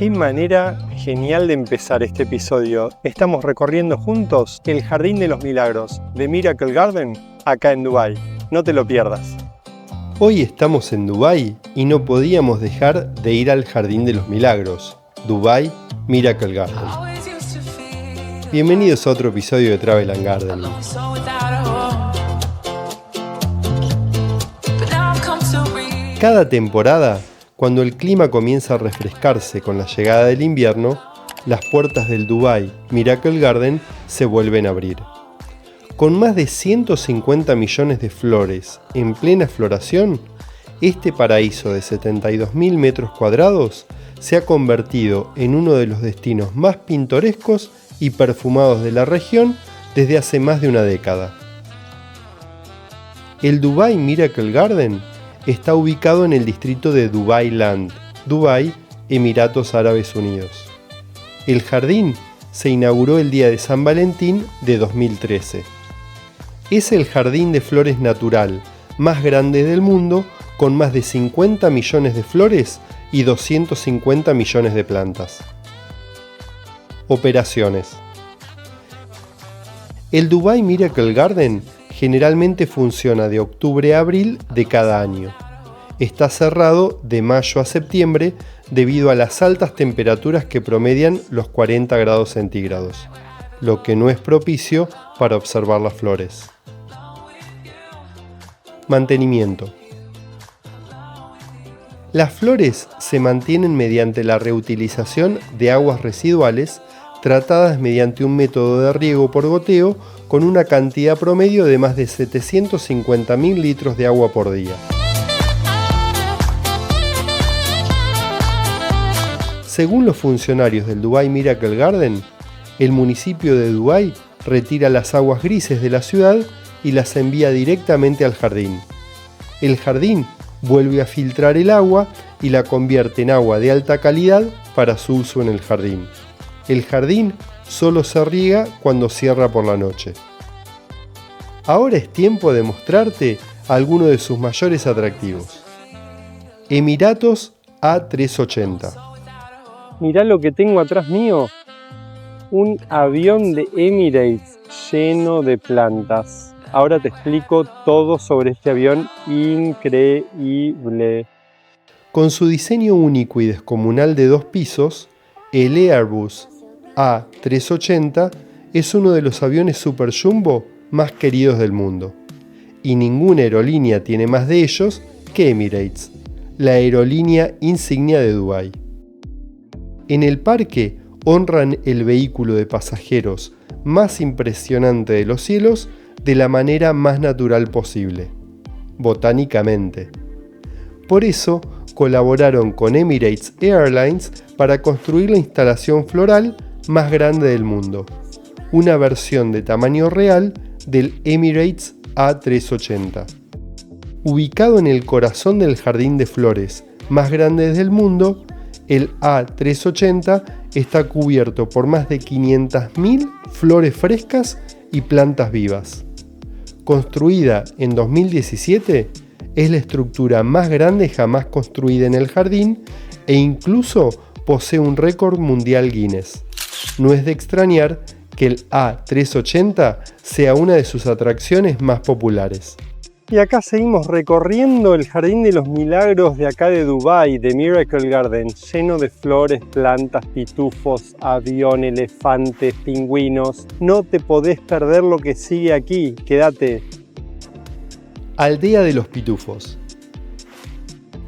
Qué manera genial de empezar este episodio. Estamos recorriendo juntos el Jardín de los Milagros de Miracle Garden acá en Dubái. No te lo pierdas. Hoy estamos en Dubái y no podíamos dejar de ir al Jardín de los Milagros, Dubai Miracle Garden. Bienvenidos a otro episodio de Travel and Gardening. Cada temporada, cuando el clima comienza a refrescarse con la llegada del invierno, las puertas del Dubai Miracle Garden se vuelven a abrir. Con más de 150 millones de flores en plena floración, este paraíso de 72.000 metros cuadrados se ha convertido en uno de los destinos más pintorescos y perfumados de la región desde hace más de una década. El Dubai Miracle Garden está ubicado en el distrito de Dubai Land, Dubái, Emiratos Árabes Unidos. El jardín se inauguró el día de San Valentín de 2013. Es el jardín de flores natural más grande del mundo, con más de 50 millones de flores y 250 millones de plantas. Operaciones. El Dubai Miracle Garden generalmente funciona de octubre a abril de cada año. Está cerrado de mayo a septiembre debido a las altas temperaturas que promedian los 40 grados centígrados, lo que no es propicio para observar las flores. Mantenimiento. Las flores se mantienen mediante la reutilización de aguas residuales tratadas mediante un método de riego por goteo con una cantidad promedio de más de 750.000 litros de agua por día. Según los funcionarios del Dubai Miracle Garden, el municipio de Dubái retira las aguas grises de la ciudad y las envía directamente al jardín. El jardín vuelve a filtrar el agua y la convierte en agua de alta calidad para su uso en el jardín. El jardín solo se riega cuando cierra por la noche. Ahora es tiempo de mostrarte algunos de sus mayores atractivos. Emiratos A380. Mirá lo que tengo atrás mío. Un avión de Emirates lleno de plantas. Ahora te explico todo sobre este avión increíble. Con su diseño único y descomunal de 2 pisos, el Airbus A380 es uno de los aviones super jumbo más queridos del mundo. Y ninguna aerolínea tiene más de ellos que Emirates, la aerolínea insignia de Dubái. En el parque honran el vehículo de pasajeros más impresionante de los cielos de la manera más natural posible, botánicamente. Por eso colaboraron con Emirates Airlines para construir la instalación floral más grande del mundo, una versión de tamaño real del Emirates A380. Ubicado en el corazón del jardín de flores más grande del mundo, el A380 está cubierto por más de 500.000 flores frescas y plantas vivas. Construida en 2017, es la estructura más grande jamás construida en el jardín e incluso posee un récord mundial Guinness. No es de extrañar que el A380 sea una de sus atracciones más populares. Y acá seguimos recorriendo el Jardín de los Milagros de acá de Dubái, de Miracle Garden, lleno de flores, plantas, pitufos, avión, elefantes, pingüinos. No te podés perder lo que sigue aquí, quédate. Aldea de los Pitufos.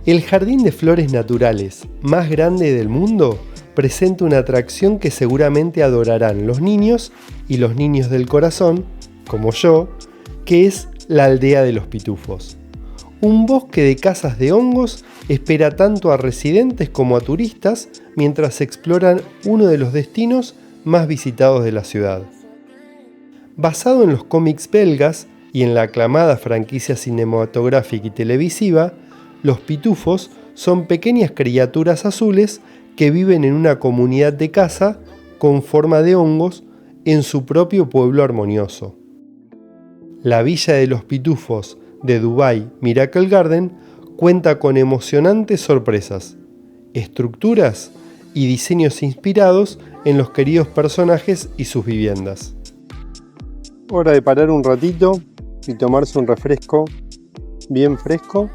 El jardín de flores naturales más grande del mundo presenta una atracción que seguramente adorarán los niños y los niños del corazón, como yo, que es la Aldea de los Pitufos. Un bosque de casas de hongos espera tanto a residentes como a turistas mientras exploran uno de los destinos más visitados de la ciudad. Basado en los cómics belgas y en la aclamada franquicia cinematográfica y televisiva, los pitufos son pequeñas criaturas azules que viven en una comunidad de casa con forma de hongos en su propio pueblo armonioso. La Villa de los Pitufos de Dubai Miracle Garden cuenta con emocionantes sorpresas, estructuras y diseños inspirados en los queridos personajes y sus viviendas. Hora de parar un ratito y tomarse un refresco bien fresco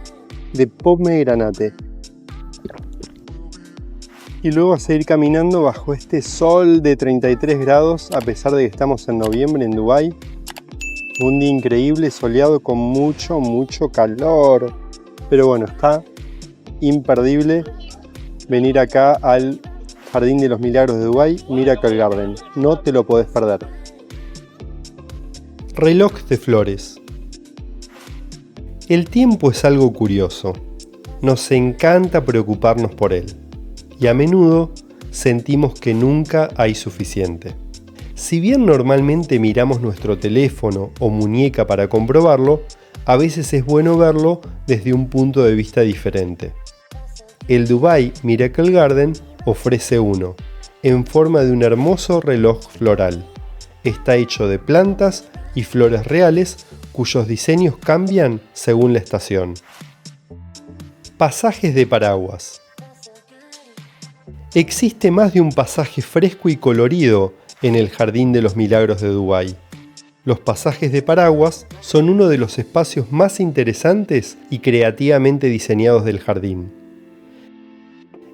de pomegranate. Y luego a seguir caminando bajo este sol de 33 grados, a pesar de que estamos en noviembre en Dubái. Un día increíble, soleado con mucho calor. Pero bueno, está imperdible venir acá al Jardín de los Milagros de Dubái, Miracle Garden. No te lo podés perder. Reloj de flores. El tiempo es algo curioso. Nos encanta preocuparnos por él. Y a menudo sentimos que nunca hay suficiente. Si bien normalmente miramos nuestro teléfono o muñeca para comprobarlo, a veces es bueno verlo desde un punto de vista diferente. El Dubai Miracle Garden ofrece uno, en forma de un hermoso reloj floral. Está hecho de plantas y flores reales cuyos diseños cambian según la estación. Pasajes de paraguas. Existe más de un pasaje fresco y colorido en el Jardín de los Milagros de Dubái. Los pasajes de paraguas son uno de los espacios más interesantes y creativamente diseñados del jardín.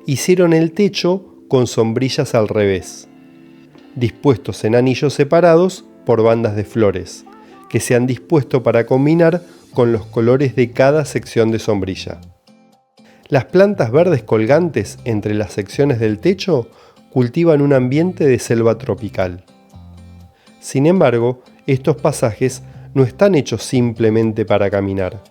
Hicieron el techo con sombrillas al revés, dispuestos en anillos separados por bandas de flores, que se han dispuesto para combinar con los colores de cada sección de sombrilla. Las plantas verdes colgantes entre las secciones del techo cultivan un ambiente de selva tropical. Sin embargo, estos pasajes no están hechos simplemente para caminar.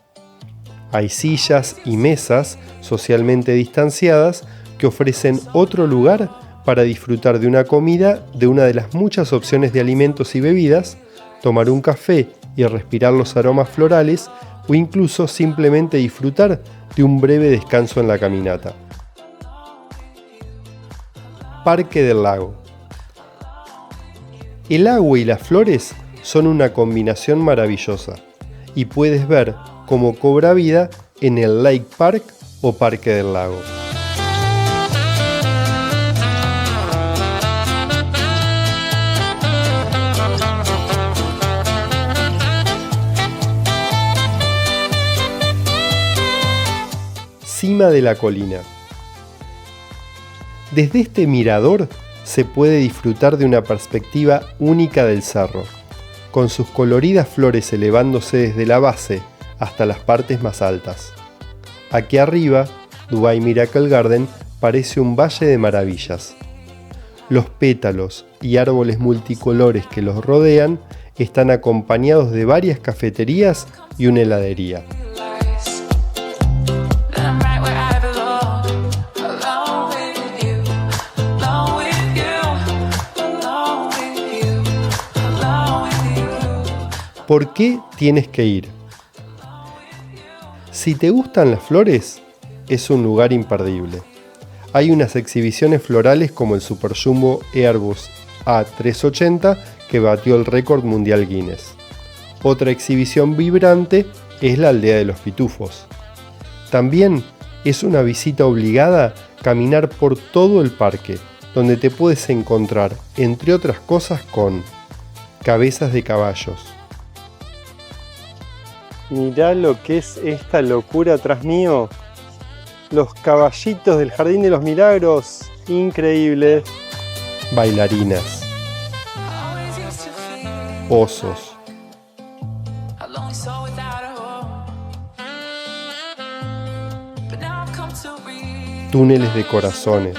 Hay sillas y mesas socialmente distanciadas que ofrecen otro lugar para disfrutar de una comida de una de las muchas opciones de alimentos y bebidas, tomar un café y respirar los aromas florales o incluso simplemente disfrutar de un breve descanso en la caminata. Parque del Lago. El agua y las flores son una combinación maravillosa y puedes ver cómo cobra vida en el Lake Park o Parque del Lago. Cima de la colina. Desde este mirador se puede disfrutar de una perspectiva única del cerro, con sus coloridas flores elevándose desde la base hasta las partes más altas. Aquí arriba, Dubai Miracle Garden parece un valle de maravillas. Los pétalos y árboles multicolores que los rodean están acompañados de varias cafeterías y una heladería. ¿Por qué tienes que ir? Si te gustan las flores, es un lugar imperdible. Hay unas exhibiciones florales como el Super Jumbo Airbus A380 que batió el récord mundial Guinness. Otra exhibición vibrante es la aldea de los pitufos. También es una visita obligada caminar por todo el parque, donde te puedes encontrar, entre otras cosas, con cabezas de caballos. Mirá lo que es esta locura atrás mío. Los caballitos del Jardín de los Milagros. Increíble. Bailarinas. Osos. Túneles de corazones.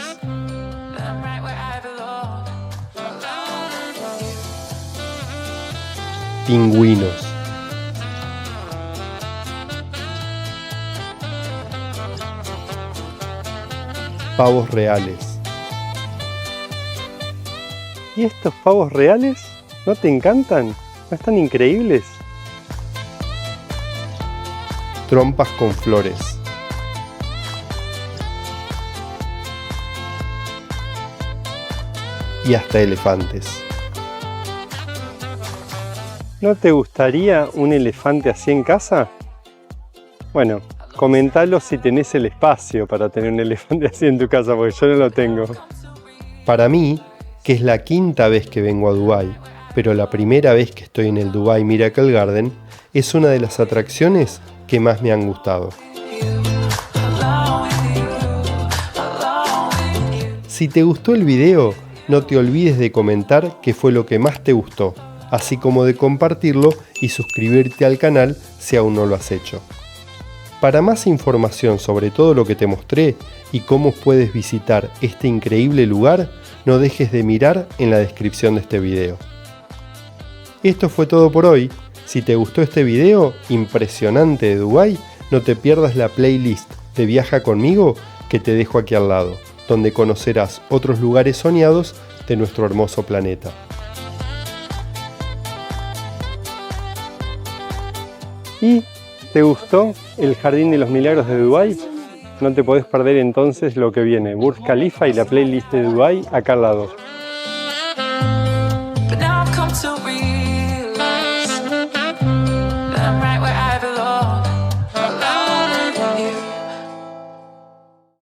Pingüinos. Pavos reales. ¿Y estos pavos reales? ¿No te encantan? ¿No están increíbles? Trompas con flores. Y hasta elefantes. ¿No te gustaría un elefante así en casa? Bueno, comentalo si tenés el espacio para tener un elefante así en tu casa, porque yo no lo tengo. Para mí, que es la quinta vez que vengo a Dubái, pero la primera vez que estoy en el Dubai Miracle Garden, es una de las atracciones que más me han gustado. Si te gustó el video, no te olvides de comentar qué fue lo que más te gustó, así como de compartirlo y suscribirte al canal si aún no lo has hecho. Para más información sobre todo lo que te mostré y cómo puedes visitar este increíble lugar, no dejes de mirar en la descripción de este video. Esto fue todo por hoy. Si te gustó este video impresionante de Dubái, no te pierdas la playlist de Viaja conmigo que te dejo aquí al lado, donde conocerás otros lugares soñados de nuestro hermoso planeta. ¿Y te gustó el Jardín de los Milagros de Dubái? No te podés perder entonces lo que viene, Burj Khalifa y la playlist de Dubái acá al lado.